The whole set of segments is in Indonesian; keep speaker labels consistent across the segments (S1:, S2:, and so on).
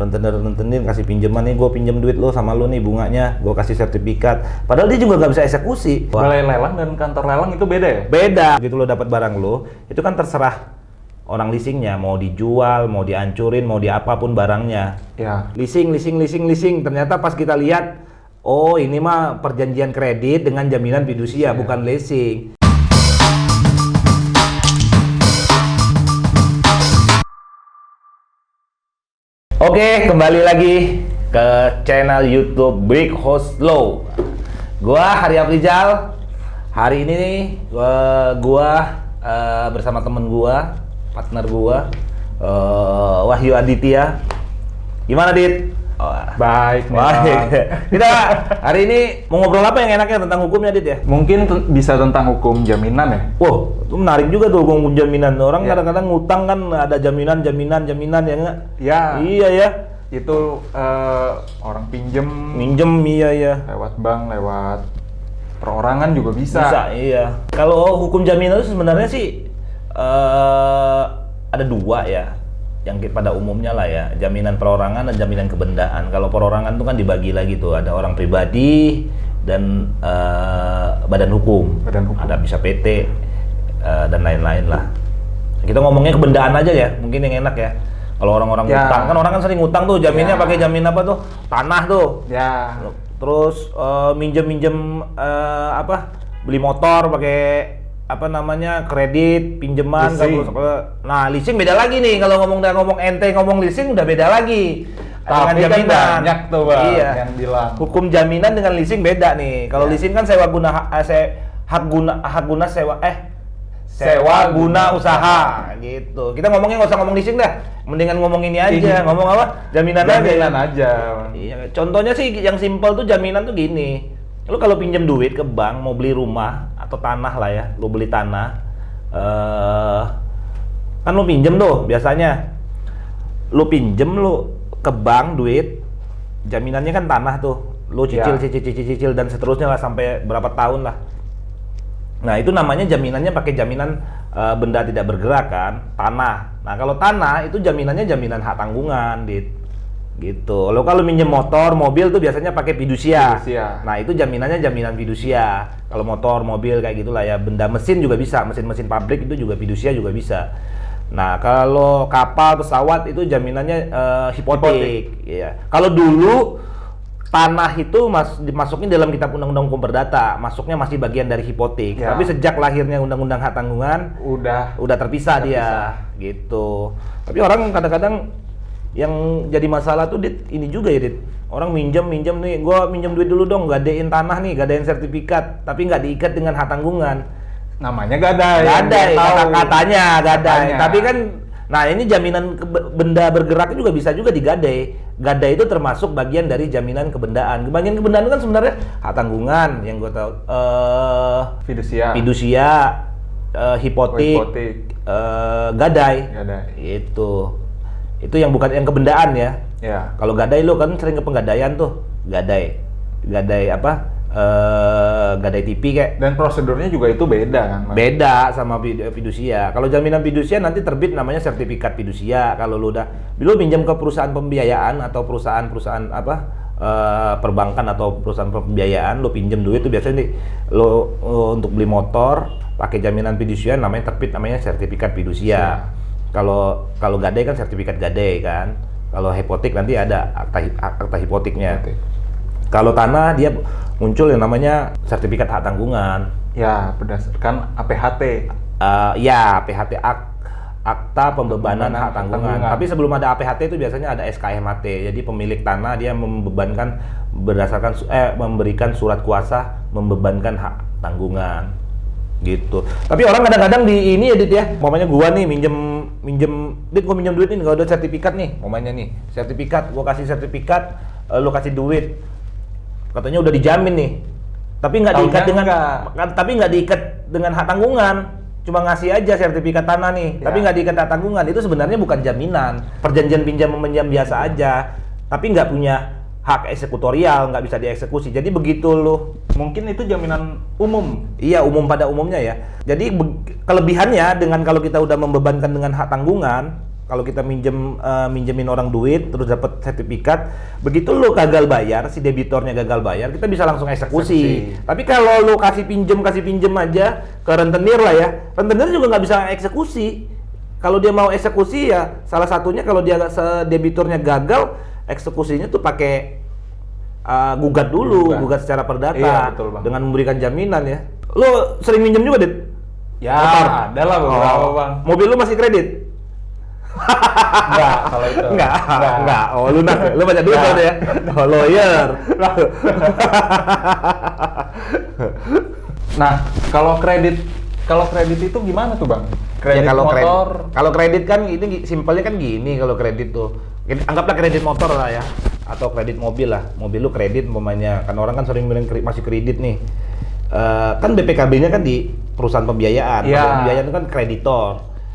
S1: rentenir kasih pinjaman nih, gue pinjam duit lo sama lo nih bunganya, gue kasih sertifikat. Padahal dia juga nggak bisa eksekusi.
S2: Balai lelang dan kantor lelang itu beda ya?
S1: Beda. Begitu lo dapat barang lo, itu kan terserah orang leasingnya, mau dijual, mau dihancurin, mau diapapun barangnya.
S2: Ya.
S1: Leasing. Ternyata pas kita lihat, oh ini mah perjanjian kredit dengan jaminan fidusia, bukan leasing. Oke, kembali lagi ke channel YouTube Big Host Low. Gua Hari Afrizal. Hari ini nih, gua bersama temen gua, partner gua, Wahyu Aditya. Gimana, Dit?
S2: Baik.
S1: Kita hari ini mau ngobrol apa yang enaknya tentang hukumnya, Dit ya?
S2: Mungkin bisa tentang hukum jaminan ya?
S1: Wow, itu menarik juga tuh hukum jaminan. Orang kadang-kadang ngutang kan ada jaminan ya enggak?
S2: Ya.
S1: Iya ya.
S2: Itu orang
S1: Minjem, iya.
S2: lewat bank, lewat perorangan juga bisa.
S1: Bisa, iya. Kalau hukum jaminan itu sebenarnya sih ada dua ya. Yang pada umumnya lah ya, jaminan perorangan dan jaminan kebendaan. Kalau perorangan itu kan dibagi lagi tuh, ada orang pribadi dan badan hukum. Ada bisa PT dan lain-lain lah. Kita ngomongnya kebendaan aja ya, mungkin yang enak ya. Kalau orang-orang ngutang, kan orang kan sering ngutang tuh, jaminnya pakai jamin apa tuh? Tanah tuh.
S2: Ya.
S1: Terus minjem beli motor pakai kredit, pinjaman. Nah, leasing beda lagi nih. Kalau ngomong ente ngomong leasing udah beda lagi.
S2: Tapi
S1: dengan jaminan.
S2: Kan banyak tuh, Bang,
S1: iya.
S2: yang bilang.
S1: Hukum jaminan dengan leasing beda nih. Kalau leasing kan sewa guna usaha gitu. Kita ngomongnya nggak usah ngomong leasing dah. Mendingan ngomong ini aja. Ngomong apa? Jaminan
S2: aja.
S1: Iya. Contohnya sih yang simpel tuh jaminan tuh gini. Lu kalau pinjam duit ke bank mau beli rumah atau tanah lah ya, lu beli tanah, kan lu pinjem tuh biasanya, lu pinjem lu ke bank duit, jaminannya kan tanah tuh, lu cicil dan seterusnya lah sampai berapa tahun lah. Nah itu namanya jaminannya pakai jaminan benda tidak bergerak kan, tanah. Nah kalau tanah itu jaminannya jaminan hak tanggungan, gitu. Lo kalau minjem motor, mobil tuh biasanya pakai fidusia. Nah, itu jaminannya jaminan fidusia. Kalau motor, mobil kayak gitulah ya. Benda mesin juga bisa, mesin-mesin pabrik itu juga fidusia juga bisa. Nah, kalau kapal, pesawat itu jaminannya hipotek. Iya. Kalau dulu tanah itu dimasukin dalam kitab undang-undang hukum perdata, masuknya masih bagian dari hipotek. Ya. Tapi sejak lahirnya undang-undang hak tanggungan udah terpisah dia, gitu. Tapi orang kadang-kadang yang jadi masalah tuh ini juga ya, Dit. Orang minjem nih, gua minjem duit dulu dong, gadein tanah nih, gadein sertifikat, tapi nggak diikat dengan hak tanggungan.
S2: Namanya gadai.
S1: Katanya gadai. Tapi kan, nah ini jaminan benda bergerak juga bisa juga digadai. Gadai itu termasuk bagian dari jaminan kebendaan. Bagian kebendaan itu kan sebenarnya hak tanggungan yang gua tahu. Fidusia, hipotek, gadai. Itu yang bukan yang kebendaan ya. Kalau gadai lo kan sering ke penggadaian tuh. Gadai TV kayak.
S2: Dan prosedurnya juga itu beda kan, Mas?
S1: Beda sama fidusia. Kalau jaminan fidusia nanti terbit namanya sertifikat fidusia. Kalau lu pinjam ke perusahaan pembiayaan atau perusahaan perbankan atau perusahaan pembiayaan, lu pinjam duit tuh biasanya lu untuk beli motor pakai jaminan fidusia namanya sertifikat fidusia. Kalau gadai kan sertifikat gadai kan. Kalau hipotek nanti ada akta hipoteknya. Kalau tanah dia muncul yang namanya sertifikat hak tanggungan.
S2: Ya, berdasarkan APHT.
S1: APHT akta pembebanan hak tanggungan. Tapi sebelum ada APHT itu biasanya ada SKMHT. Jadi pemilik tanah dia membebankan memberikan surat kuasa membebankan hak tanggungan. Gitu. Tapi orang kadang-kadang di ini ya, Dit ya. Umpamanya gua nih minjem Dit, gua minjem duit nih, enggak ada sertifikat nih. Umpamanya nih, sertifikat, gua kasih sertifikat, lu kasih duit. Katanya udah dijamin nih. Tapi nggak diikat dengan hak tanggungan. Cuma ngasih aja sertifikat tanah nih, tapi nggak diikat hak tanggungan. Itu sebenarnya bukan jaminan. Perjanjian pinjam meminjam biasa aja. Tapi nggak punya hak eksekutorial, nggak bisa dieksekusi. Jadi begitu lo.
S2: Mungkin itu jaminan umum.
S1: Iya, umum pada umumnya ya. Jadi kelebihannya dengan kalau kita udah membebankan dengan hak tanggungan, kalau kita minjemin orang duit terus dapat sertifikat, begitu lu gagal bayar, si debitornya gagal bayar, kita bisa langsung eksekusi. Tapi kalau lu kasih pinjem aja ke rentenir lah ya, rentenir juga nggak bisa eksekusi. Kalau dia mau eksekusi ya salah satunya kalau dia debitornya gagal, eksekusinya tuh pakai gugat dulu, gugat secara perdata,
S2: iya, betul, Bang.
S1: dengan memberikan jaminan ya. Lu sering minjem juga, Dit?
S2: Ya,
S1: Motor?
S2: ada lah beberapa, Bang.
S1: Mobil lu masih kredit?
S2: Enggak, kalau itu.
S1: Enggak. Oh, lunas ya? Lu banyak duit kan ya? Oh, lawyer.
S2: Nah, kalau kredit itu gimana tuh, Bang? Kredit
S1: Ya,
S2: motor.
S1: kalau kredit kan ini simpelnya kan gini kalau kredit tuh. Anggaplah kredit motor lah ya, atau kredit mobil lah. Mobil lu kredit umpamanya. Kan orang kan sering bilang masih kredit nih. Kan BPKB-nya kan di perusahaan pembiayaan.
S2: Ya.
S1: Perusahaan pembiayaan itu kan kreditor.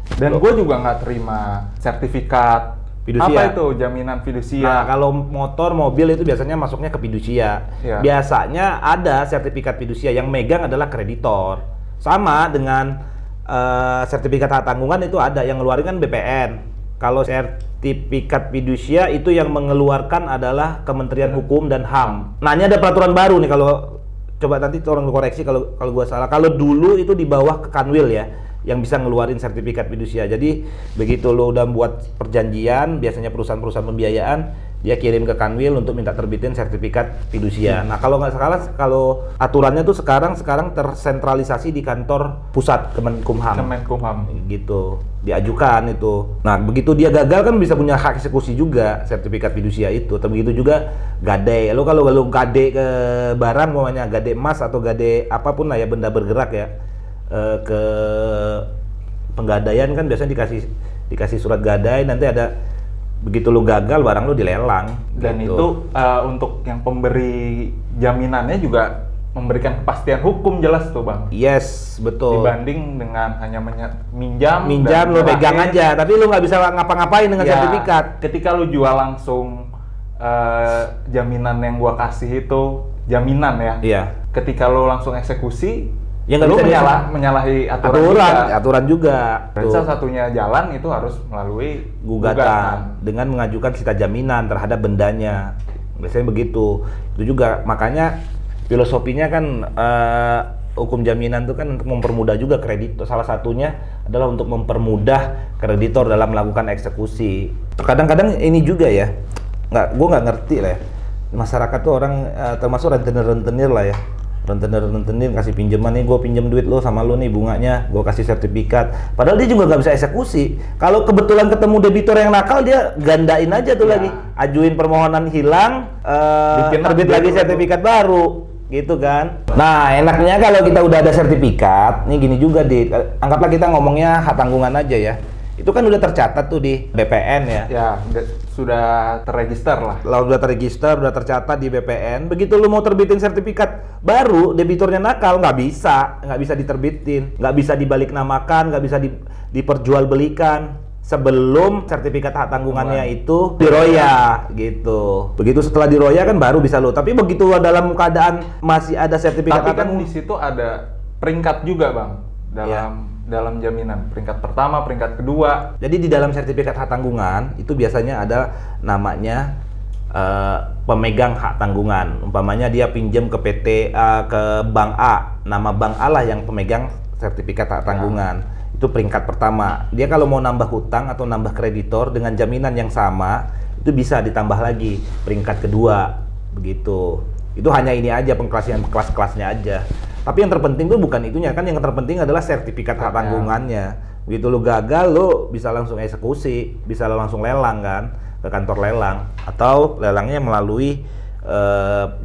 S2: Dan gue juga nggak terima sertifikat
S1: Fidusia.
S2: apa itu jaminan fidusia.
S1: Nah, kalau motor, mobil itu biasanya masuknya ke fidusia.
S2: Ya.
S1: Biasanya ada sertifikat fidusia yang megang adalah kreditor. Sama dengan sertifikat hak tanggungan itu ada yang ngeluarin kan BPN. Kalau sertifikat fidusia itu yang mengeluarkan adalah Kementerian Hukum dan HAM. Nah, ini ada peraturan baru nih, kalau coba nanti tolong koreksi kalau gua salah. Kalau dulu itu di bawah ke Kanwil ya, yang bisa ngeluarin sertifikat fidusia. Jadi begitu lo udah buat perjanjian, biasanya perusahaan-perusahaan pembiayaan dia kirim ke Kanwil untuk minta terbitin sertifikat fidusia. Nah, kalau nggak salah, kalau aturannya tuh sekarang tersentralisasi di kantor pusat Kemenkumham. Gitu, diajukan itu. Nah, begitu dia gagal kan bisa punya hak eksekusi juga sertifikat fidusia itu. Tapi begitu juga gade. Lo kalau gade ke barang, namanya gade emas atau gade apapun lah ya, benda bergerak ya, ke penggadaian kan biasanya dikasih surat gadai, nanti ada begitu lu gagal barang lu dilelang.
S2: Dan
S1: gitu.
S2: itu untuk yang pemberi jaminannya juga memberikan kepastian hukum jelas tuh, Bang.
S1: Yes, betul.
S2: Dibanding dengan hanya minjam
S1: lu pegang aja, tapi lu nggak bisa ngapa-ngapain dengan sertifikat.
S2: Ketika lu jual langsung jaminan yang gua kasih itu jaminan ya.
S1: Iya.
S2: Ketika lu langsung eksekusi,
S1: Ya nggak
S2: lu
S1: bisa
S2: menyalahi aturan
S1: juga.
S2: Dan salah satunya jalan itu harus melalui
S1: gugatan dengan mengajukan sita jaminan terhadap bendanya. Biasanya begitu. Itu juga makanya filosofinya kan hukum jaminan itu kan untuk mempermudah juga kreditor. Salah satunya adalah untuk mempermudah kreditor dalam melakukan eksekusi. Kadang-kadang ini juga ya, gue nggak ngerti lah ya. Masyarakat tuh orang termasuk rentenir lah ya. Rentenir kasih pinjaman nih, gue pinjam duit lo sama lo nih, bunganya gue kasih sertifikat, padahal dia juga nggak bisa eksekusi. Kalau kebetulan ketemu debitor yang nakal, dia gandain aja tuh lagi, ajuin permohonan hilang, terbit lagi sertifikat baru gitu kan. Nah, enaknya kalau kita udah ada sertifikat, nih gini juga anggaplah kita ngomongnya hak tanggungan aja ya. Itu kan udah tercatat tuh di BPN ya.
S2: Ya, sudah terregister lah.
S1: Kalau udah terregister, udah tercatat di BPN, begitu lu mau terbitin sertifikat baru, debiturnya nakal, nggak bisa diterbitin, nggak bisa dibalik namakan, nggak bisa diperjualbelikan sebelum sertifikat hak tanggungannya itu diroya gitu. Begitu setelah diroya kan baru bisa lu. Tapi begitu dalam keadaan masih ada sertifikat hak tanggungan,
S2: di situ ada peringkat juga, Bang, dalam jaminan, peringkat pertama, peringkat kedua.
S1: Jadi di dalam sertifikat hak tanggungan itu biasanya ada namanya pemegang hak tanggungan. Umpamanya dia pinjam ke PT ke Bank A, nama Bank A lah yang pemegang sertifikat hak tanggungan. Itu peringkat pertama. Dia kalau mau nambah hutang atau nambah kreditor dengan jaminan yang sama, itu bisa ditambah lagi peringkat kedua begitu. Itu hanya ini aja, pengklasian kelas-kelasnya aja. Tapi yang terpenting tuh bukan itunya kan, yang terpenting adalah sertifikat hak tanggungannya. Begitu lu gagal, lu bisa langsung eksekusi, bisa langsung lelang kan ke kantor lelang, atau lelangnya melalui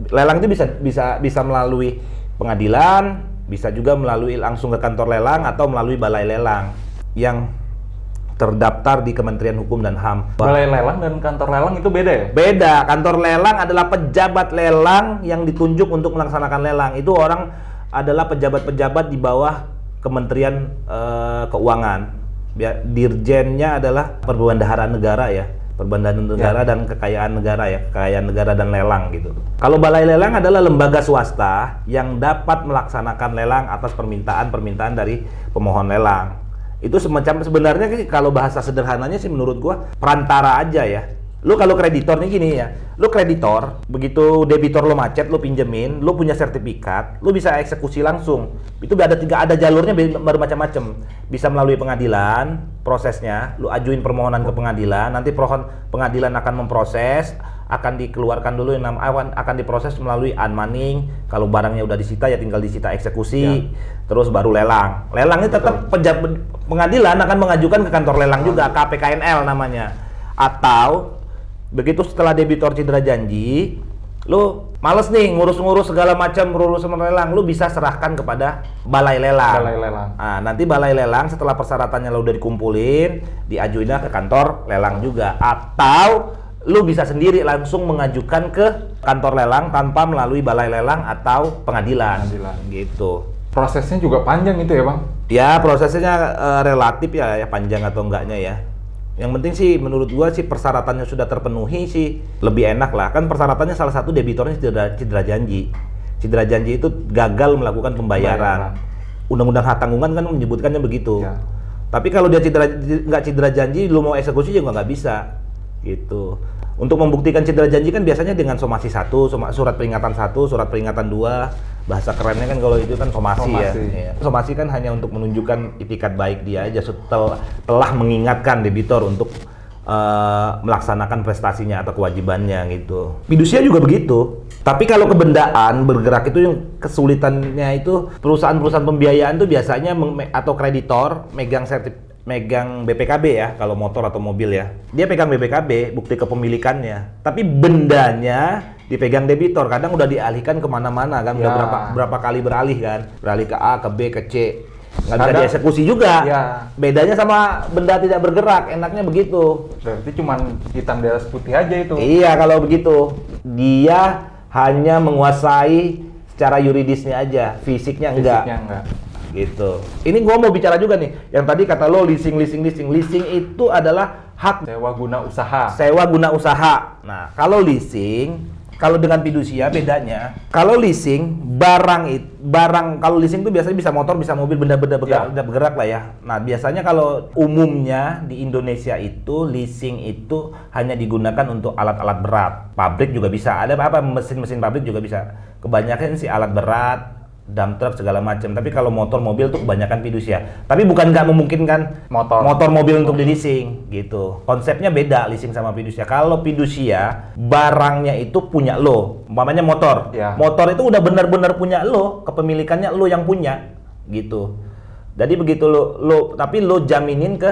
S1: lelang itu bisa melalui pengadilan, bisa juga melalui langsung ke kantor lelang atau melalui balai lelang yang terdaftar di Kementerian Hukum dan HAM.
S2: Balai lelang dan kantor lelang itu beda ya?
S1: Beda. Kantor lelang adalah pejabat lelang yang ditunjuk untuk melaksanakan lelang. Itu orang adalah pejabat-pejabat di bawah Kementerian Keuangan. Dirjennya adalah Perbendaharaan Negara ya, Perbendaharaan Negara dan Kekayaan Negara ya, Kekayaan Negara dan Lelang gitu. Kalau balai lelang adalah lembaga swasta yang dapat melaksanakan lelang atas permintaan dari pemohon lelang. Itu semacam sebenarnya sih kalau bahasa sederhananya sih menurut gua perantara aja ya. Lu kalau kreditor nih gini ya, lu kreditor, begitu debitor lu macet, lu pinjemin, lu punya sertifikat, lu bisa eksekusi langsung. Itu ada jalurnya bermacam-macam. Bisa melalui pengadilan, prosesnya, lu ajuin permohonan ke pengadilan, nanti pengadilan akan memproses, akan dikeluarkan dulu yang akan diproses melalui unmoneying. Kalau barangnya udah disita ya tinggal disita eksekusi, terus baru lelang. Lelang ini tetap pengadilan akan mengajukan ke kantor lelang juga, KPKNL namanya. Atau begitu setelah debitor cedera janji, lu males nih ngurus-ngurus segala macam urusan lelang, lu bisa serahkan kepada balai lelang. Nah, nanti balai lelang setelah persyaratannya lu udah dikumpulin, diajuinnya ke kantor lelang juga. Atau lu bisa sendiri langsung mengajukan ke kantor lelang tanpa melalui balai lelang atau pengadilan. Gitu.
S2: Prosesnya juga panjang itu ya, Bang?
S1: Ya, prosesnya relatif ya panjang atau enggaknya ya. Yang penting sih menurut gua sih persyaratannya sudah terpenuhi sih lebih enak lah. Kan persyaratannya salah satu debitornya cedera janji. Cedera janji itu gagal melakukan pembayaran. Undang-undang hak tanggungan kan menyebutkannya begitu. Ya. Tapi kalau dia nggak cedera janji, lu mau eksekusi juga nggak bisa. Gitu. Untuk membuktikan cedera janji kan biasanya dengan somasi 1, surat peringatan 1, surat peringatan 2. Bahasa kerennya kan kalau itu kan somasi. Ya. Somasi kan hanya untuk menunjukkan itikat baik dia aja telah mengingatkan debitor untuk melaksanakan prestasinya atau kewajibannya gitu. Fidusia juga begitu. Tapi kalau kebendaan bergerak itu yang kesulitannya itu perusahaan-perusahaan pembiayaan itu biasanya atau kreditor megang BPKB ya, kalau motor atau mobil ya. Dia pegang BPKB, bukti kepemilikannya. Tapi bendanya dipegang debitor, kadang udah dialihkan kemana-mana kan, udah berapa kali beralih kan. Beralih ke A, ke B, ke C. Nggak bisa dieksekusi juga. Ya. Bedanya sama benda tidak bergerak, enaknya begitu.
S2: Berarti cuman hitam di atas putih aja itu.
S1: Iya, kalau begitu. Dia hanya menguasai secara yuridisnya aja, fisiknya enggak. Gitu. Ini gua mau bicara juga nih. Yang tadi kata lo leasing. Leasing itu adalah hak
S2: sewa guna usaha.
S1: Sewa guna usaha. Nah, kalau leasing, kalau dengan fidusia bedanya. Kalau leasing barang kalau leasing itu biasanya bisa motor, bisa mobil, benda-benda bergerak lah ya. Nah, biasanya kalau umumnya di Indonesia itu leasing itu hanya digunakan untuk alat-alat berat. Pabrik juga bisa. Ada mesin-mesin pabrik juga bisa. Kebanyakan sih alat berat, dump truck segala macam. Tapi kalau motor mobil tuh kebanyakan fidusia. Tapi bukan nggak memungkinkan motor mobil untuk di leasing gitu. Konsepnya beda leasing sama fidusia. Kalau fidusia barangnya itu punya lo, umpamanya motor. Ya. Motor itu udah benar-benar punya lo, kepemilikannya lo yang punya gitu. Jadi begitu tapi lo jaminin ke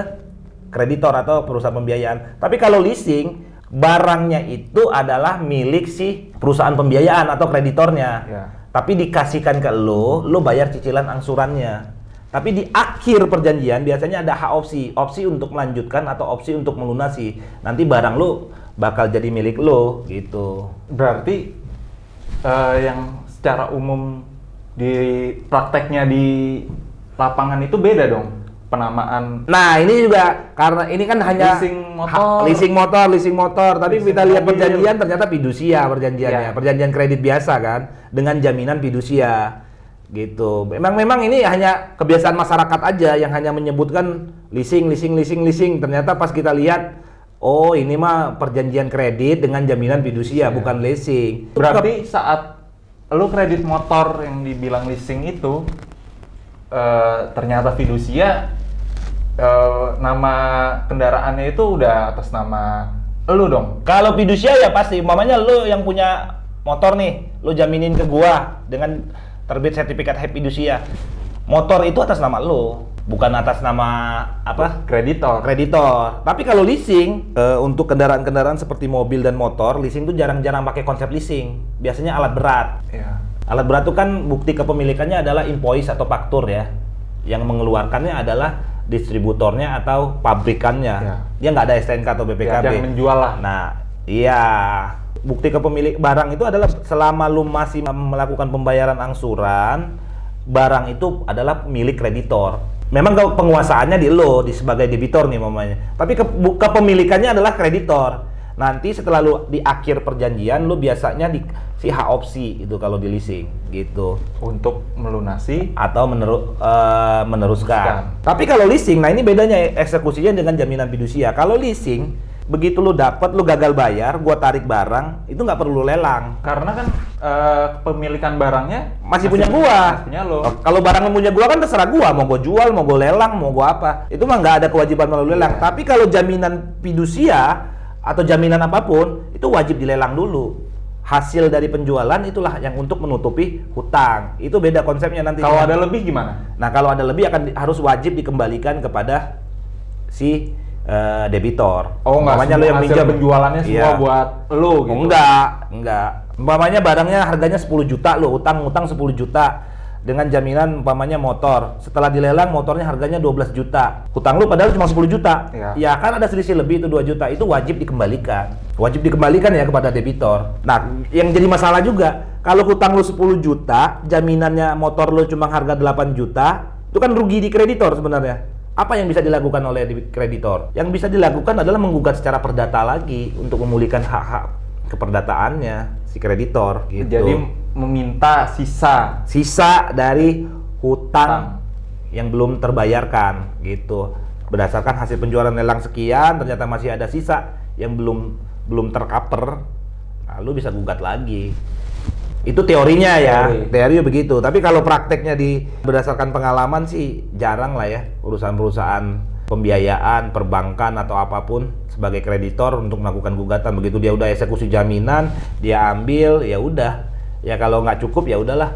S1: kreditor atau perusahaan pembiayaan. Tapi kalau leasing barangnya itu adalah milik si perusahaan pembiayaan atau kreditornya. Ya. Tapi dikasihkan ke lo bayar cicilan angsurannya. Tapi di akhir perjanjian biasanya ada hak opsi untuk melanjutkan atau opsi untuk melunasi. Nanti barang lo bakal jadi milik lo gitu.
S2: Berarti yang secara umum di prakteknya di lapangan itu beda dong penamaan.
S1: Nah, ini juga karena ini kan hanya leasing motor, tapi kita lihat perjanjian ternyata fidusia perjanjiannya. Ya. Perjanjian kredit biasa kan dengan jaminan fidusia. Gitu. Memang ini hanya kebiasaan masyarakat aja yang hanya menyebutkan leasing. Ternyata pas kita lihat, oh ini mah perjanjian kredit dengan jaminan fidusia, bukan leasing.
S2: Berarti saat lu kredit motor yang dibilang leasing itu ternyata fidusia, nama kendaraannya itu udah atas nama lu dong. Kalau fidusia ya pasti, umpamanya lu yang punya motor nih, lu jaminin ke gua dengan terbit sertifikat fidusia. Motor itu atas nama lu, bukan atas nama apa? Kreditor. Tapi kalau leasing, untuk kendaraan-kendaraan seperti mobil dan motor, leasing tuh jarang-jarang pakai konsep leasing. Biasanya alat berat. Iya. Alat berat itu kan bukti kepemilikannya adalah invoice atau faktur ya. Yang mengeluarkannya adalah distributornya atau pabrikannya. Ya. Dia nggak ada STNK atau BPKB. Ya, yang menjual lah. Nah, iya. Bukti kepemilik barang itu adalah selama lu masih melakukan pembayaran angsuran, barang itu adalah milik kreditor. Memang penguasaannya di lo, sebagai debitor nih mamanya. Tapi kepemilikannya adalah kreditor.
S1: Nanti setelah lu di akhir perjanjian, lu biasanya di si hak opsi itu kalau di leasing gitu.
S2: Untuk melunasi
S1: Atau meneruskan. Tapi kalau leasing, nah ini bedanya eksekusinya dengan jaminan fidusia. Kalau leasing, begitu lu dapat, lu gagal bayar, gua tarik barang, itu nggak perlu lelang.
S2: karena kan kepemilikan barangnya
S1: Masih punya gua.
S2: masih punya lo.
S1: Kalau barang yang punya gua kan terserah gua, mau gua jual, mau gua lelang, mau gua apa. Itu mah nggak ada kewajiban melalui lelang.
S2: Iya.
S1: Tapi kalau jaminan fidusia atau jaminan apapun, itu wajib dilelang dulu. Hasil dari penjualan itulah yang untuk menutupi hutang. Itu beda konsepnya nanti.
S2: Kalau ada lebih gimana?
S1: Nah, kalau ada lebih harus wajib dikembalikan kepada si debitor.
S2: Oh, nggak
S1: Umpamanya
S2: semua
S1: lu yang
S2: hasil
S1: minjem
S2: penjualannya semua
S1: Iya.
S2: buat lo gitu?
S1: Oh, enggak. Umpamanya barangnya harganya 10 juta, lu utang 10 juta dengan jaminan umpamanya motor. Setelah dilelang motornya harganya 12 juta. Hutang lu padahal cuma 10 juta.
S2: Iya.
S1: Ya kan ada selisih lebih itu 2 juta. Itu wajib dikembalikan. Wajib dikembalikan ya kepada debitor. Nah, yang jadi masalah juga, kalau hutang lu 10 juta, jaminannya motor lu cuma harga 8 juta, itu kan rugi di kreditor sebenarnya. Apa yang bisa dilakukan oleh kreditor? Yang bisa dilakukan adalah menggugat secara perdata lagi untuk memulihkan hak-hak keperdataannya si kreditor gitu.
S2: Jadi meminta sisa
S1: dari hutang yang belum terbayarkan gitu. Berdasarkan hasil penjualan lelang sekian, ternyata masih ada sisa yang belum tercover. Nah, lu bisa gugat lagi. Itu teorinya ya, teori begitu. Tapi kalau prakteknya berdasarkan pengalaman sih jarang lah ya perusahaan-perusahaan pembiayaan, perbankan atau apapun sebagai kreditor untuk melakukan gugatan. Begitu dia udah eksekusi jaminan, dia ambil, ya udah. Ya kalau nggak cukup ya udahlah.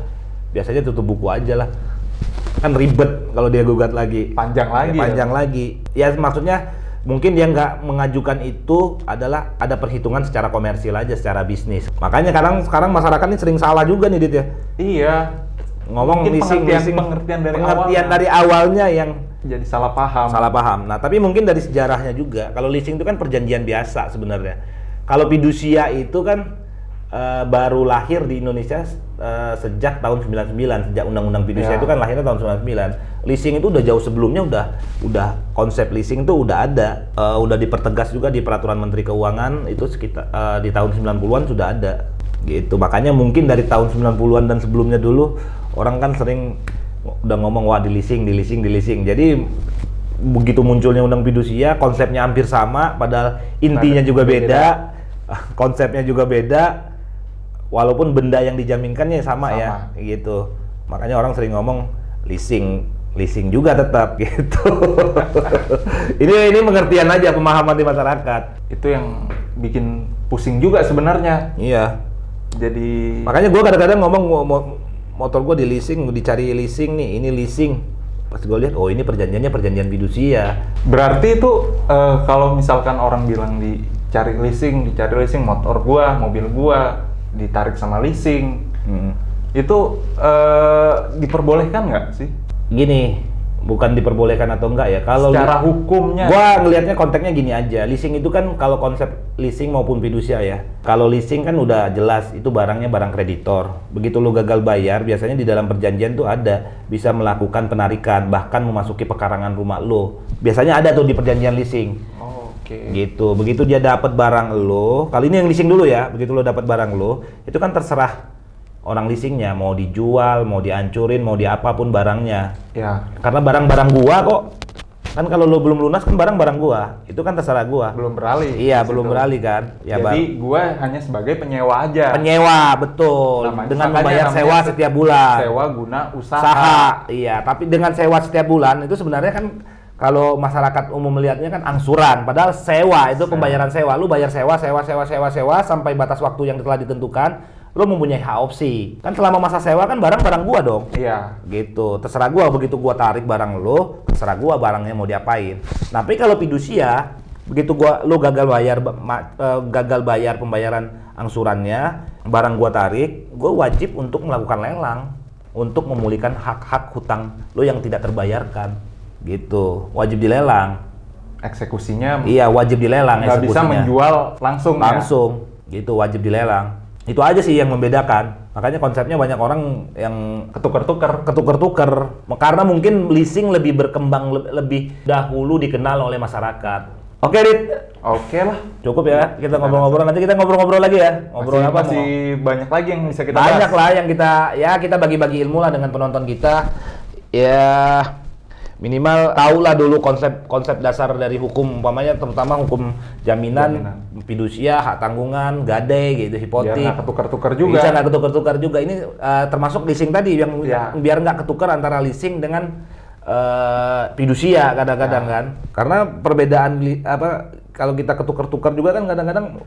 S1: Biasanya tutup buku aja lah. Kan ribet kalau dia gugat lagi.
S2: panjang lagi.
S1: Ya, panjang lagi. Ya maksudnya mungkin dia nggak mengajukan itu adalah ada perhitungan secara komersil aja, secara bisnis. Makanya sekarang masyarakat ini sering salah juga nih Dit ya.
S2: Iya.
S1: Ngomong
S2: Mungkin
S1: leasing,
S2: pengertian
S1: pengertian dari awalnya yang
S2: jadi salah paham.
S1: salah paham. Nah, tapi mungkin dari sejarahnya juga. Kalau leasing itu kan perjanjian biasa sebenarnya. Kalau fidusia itu kan baru lahir di Indonesia sejak tahun 99, sejak undang-undang fidusia
S2: Ya.
S1: itu kan lahirnya tahun 99. Leasing itu udah jauh sebelumnya udah konsep leasing itu udah ada, udah dipertegas juga di peraturan Menteri Keuangan itu sekitar di tahun 90-an sudah ada. Gitu. Makanya mungkin dari tahun 90-an dan sebelumnya dulu orang kan sering udah ngomong wah di leasing. Jadi begitu munculnya undang fidusia, konsepnya hampir sama padahal intinya juga beda. Konsepnya juga beda. Walaupun benda yang dijaminkannya sama ya, gitu. Makanya orang sering ngomong leasing juga tetap gitu. ini pengertian aja, pemahaman di masyarakat.
S2: Itu yang bikin pusing juga sebenarnya.
S1: Iya.
S2: Jadi
S1: Makanya gua kadang-kadang ngomong motor gua di leasing, dicari leasing nih, ini leasing. Pas gua lihat, oh ini perjanjiannya perjanjian fidusia.
S2: berarti itu kalau misalkan orang bilang dicari leasing motor gua, mobil gua ditarik sama leasing, itu diperbolehkan nggak sih?
S1: Gini, bukan diperbolehkan atau enggak ya. Kalau
S2: Secara hukumnya.
S1: gua ngelihatnya konteksnya gini aja. Leasing itu kan kalau konsep leasing maupun fidusia ya. Kalau leasing kan udah jelas itu barangnya barang kreditor. Begitu lu gagal bayar, biasanya di dalam perjanjian tuh ada bisa melakukan penarikan, bahkan memasuki pekarangan rumah lu. Biasanya ada tuh di perjanjian leasing.
S2: Oke.
S1: Gitu. Begitu dia dapat barang lo, kali ini yang leasing dulu ya. Begitu lo dapat barang lo, itu kan terserah orang leasingnya mau dijual, mau dihancurin, mau diapapun barangnya.
S2: Ya.
S1: Karena barang-barang gua kok. Kan kalau lo belum lunas kan barang-barang gua. Itu kan terserah gua.
S2: Belum beralih.
S1: Iya,
S2: di
S1: belum
S2: situ.
S1: beralih kan. Ya,
S2: Jadi gua hanya sebagai penyewa aja.
S1: penyewa, betul.
S2: Namanya-
S1: Dengan
S2: makanya
S1: membayar
S2: namanya
S1: sewa setiap bulan.
S2: Sewa guna usaha.
S1: Usaha. Iya, tapi dengan sewa setiap bulan itu sebenarnya kan kalau masyarakat umum melihatnya kan angsuran, padahal sewa itu pembayaran sewa. Lu bayar sewa sampai batas waktu yang telah ditentukan, lu mempunyai hak opsi. Kan selama masa sewa kan barang-barang gua dong.
S2: Iya.
S1: Gitu. Terserah gua begitu gua tarik barang lu, terserah gua barangnya mau diapain. Tapi kalau fidusia, begitu lu gagal bayar pembayaran angsurannya, barang gua tarik, gua wajib untuk melakukan lelang untuk memulihkan hak-hak hutang lu yang tidak terbayarkan. Gitu, wajib dilelang.
S2: Eksekusinya
S1: Iya, wajib dilelang
S2: nggak bisa
S1: eksekusinya.
S2: menjual langsung. Ya?
S1: Gitu, wajib dilelang. Itu aja sih yang membedakan. Makanya konsepnya banyak orang yang ketuker-tuker. Karena mungkin leasing lebih berkembang lebih dahulu dikenal oleh masyarakat. Oke, Dit.
S2: Oke lah.
S1: Cukup ya, kita ngobrol-ngobrol. Nanti kita ngobrol-ngobrol lagi ya. Ngobrol apa?
S2: Masih banyak lagi yang bisa kita
S1: Banyak
S2: bahas.
S1: lah yang kita bagi-bagi ilmu lah dengan penonton kita. Ya minimal tahulah dulu konsep dasar dari hukum, umpamanya terutama hukum jaminan, fidusia, hak tanggungan, gade gitu,
S2: Biar
S1: hipotek.
S2: nggak ketukar-tukar juga.
S1: Bisa nggak ketukar-tukar juga. Ini termasuk leasing tadi yang
S2: Ya.
S1: biar nggak ketukar antara leasing dengan fidusia kadang-kadang kan. Karena perbedaan kalau kita ketukar-tukar juga kan kadang-kadang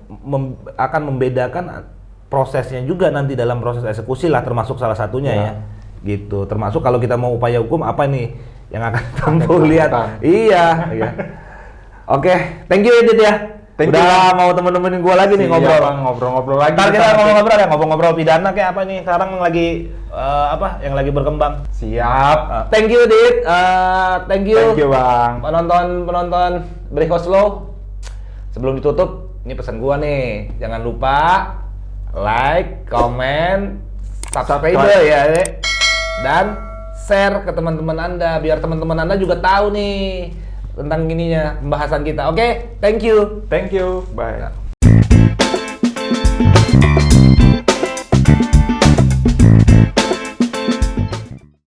S1: akan membedakan prosesnya juga nanti dalam proses eksekusi lah, termasuk salah satunya ya. Gitu. Termasuk kalau kita mau upaya hukum apa nih yang akan tempuh lihat. Iya. Oke, thank you Edit ya.
S2: Thank
S1: Udah
S2: you.
S1: mau temen-temenin gua lagi nih ngobrol.
S2: Bang, ngobrol-ngobrol lagi.
S1: Ntar kita ngobrol-ngobrol pidana kayak apa nih sekarang lagi yang lagi berkembang.
S2: Siap.
S1: Thank you Dit. Thank you.
S2: Thank you, Bang.
S1: Penonton Berikut Slow. Sebelum ditutup, ini pesan gua nih. Jangan lupa like, comment, subscribe ya, Dek. Dan share ke teman-teman Anda biar teman-teman Anda juga tahu nih tentang ininya pembahasan kita. Oke, thank you.
S2: Thank you. Bye.